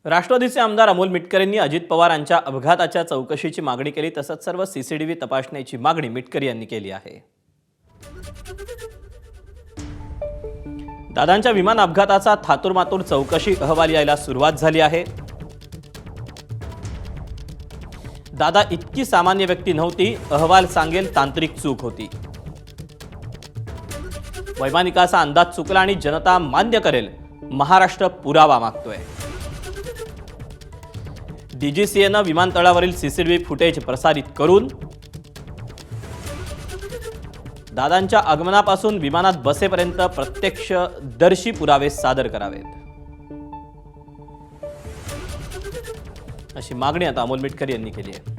राष्ट्रवादीचे आमदार अमोल मिटकर यांनी अजित पवार यांच्या अपघाताच्या चौकशीची मागणी केली। तसंच सर्व सीसीटीव्ही तपासण्याची मागणी मिटकर यांनी केली आहे। दादांच्या विमान अपघाताचा थातुरमातुर चौकशी अहवाल यायला सुरुवात झाली आहे। दादा इतकी सामान्य व्यक्ती नव्हती, अहवाल सांगेल तांत्रिक चूक होती। वैमानिकाचा अंदाज चुकला आणि जनता मान्य करेल, महाराष्ट्र पुरावा मागतोय। डीजीसीएनं विमानतळावरील सीसीटीव्ही फुटेज प्रसारित करून दादांच्या आगमनापासून विमानात बसेपर्यंत प्रत्यक्षदर्शी पुरावे सादर करावेत, अशी मागणी आता अमोल मिटकर यांनी केली आहे।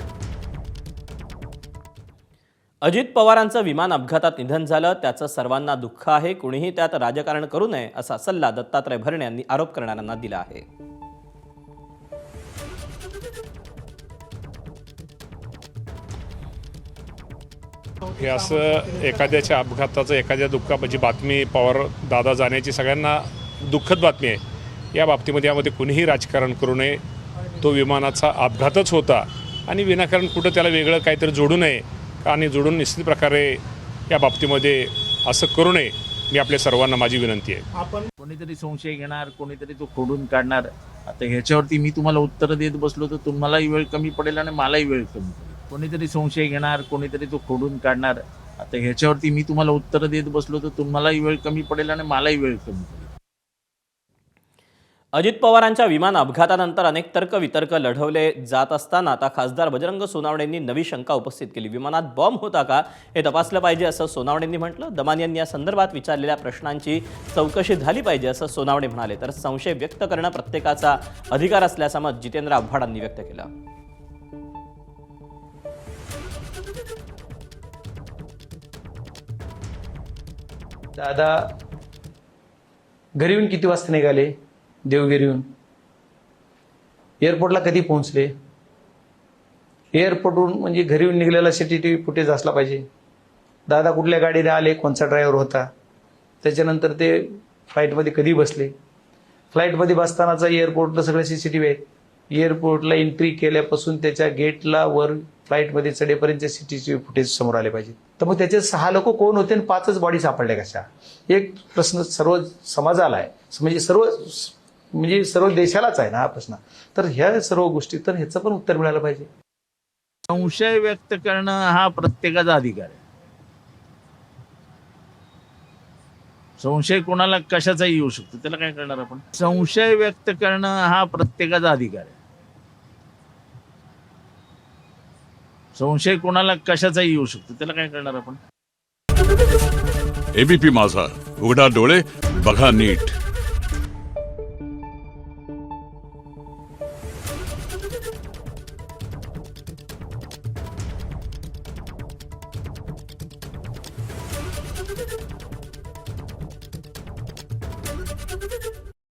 अजित पवारांचं विमान अपघातात निधन झालं, त्याचं सर्वांना दुःख आहे, कुणीही त्यात राजकारण करू नये असा सल्ला दत्तात्रय भरणे यांनी आरोप करणाऱ्यांना दिला आहे। हे असं एखाद्याच्या अपघाताचं, एखाद्या दुःखाची बातमी, पवार दादा जाण्याची सगळ्यांना दुःखद बातमी आहे। या बाबतीमध्ये यामध्ये कुणीही राजकारण करू नये। तो विमानाचा अपघातच होता आणि विनाकारण कुठं त्याला वेगळं काहीतरी जोडू नये आणि जोडून निश्चित प्रकारे या बाबतीमध्ये असं करू नये, मी आपल्या सर्वांना माझी विनंती आहे। आपण कोणीतरी संशय घेणार, कोणीतरी तो खोडून काढणार। आता ह्याच्यावरती मी तुम्हाला उत्तर देत बसलो तर तुम्हालाही वेळ कमी पडेल आणि मलाही वेळ कमी पडेल। कोणीतरी संशय घेणार, कोणीतरी तो खोडून काढणार। आता ह्याच्यावरती मी तुम्हाला उत्तर देत बसलो तर तुम्हालाही वेळ कमी पडेल आणि मलाही वेळ कमी पडेल। अजित पवारांच्या विमान अपघातानंतर अनेक तर्कवितर्क लढवले जात असताना आता खासदार बजरंग सोनावणेंनी नवी शंका उपस्थित केली। विमानात बॉम्ब होता का हे तपासलं पाहिजे असं सोनावणेंनी म्हटलं। दमानी यांनी या संदर्भात विचारलेल्या प्रश्नांची चौकशी झाली पाहिजे असं सोनावणे म्हणाले। तर संशय व्यक्त करणं प्रत्येकाचा अधिकार असल्याचं मत जितेंद्र आव्हाडांनी व्यक्त केलं। दादा घरीहून किती वाजता निघाले? देवगिरीहून एअरपोर्टला कधी पोहोचले? एअरपोर्टहून म्हणजे घरीहून निघालेला सीसीटीव्ही फुटेज असला पाहिजे। दादा कुठल्या गाडीने आले, कोणता ड्रायव्हर होता, त्याच्यानंतर ते फ्लाईटमध्ये कधी बसले, फ्लाईटमध्ये बसतानाचा एअरपोर्टला सगळे सीसीटीव्ही आहेत। एअरपोर्टला एंट्री केल्यापासून त्याच्या गेटला वर फ्लाईटमध्ये चढेपर्यंत सीसीटीव्ही फुटेज समोर आले पाहिजे। तर मग त्याचे 6 लोक कोण होते आणि 5च बॉडी सापडल्या कशा? एक प्रश्न सर्व समाजाला आहे, म्हणजे सर्व देशालाच आहे ना हा प्रश्न। तर ह्या सर्व गोष्टी, तर ह्याचं पण उत्तर मिळालं पाहिजे। संशय व्यक्त करणं हा प्रत्येकाचा अधिकार आहे। संशय कोणाला कशाचाही येऊ शकतो, त्याला काय करणार आपण? संशय व्यक्त करणं हा प्रत्येकाचा अधिकार आहे। संशय कोणाला कशाचाही येऊ शकतो, त्याला काय करणार आपण? एबीपी माझा, उघडा डोळे बघा नीट।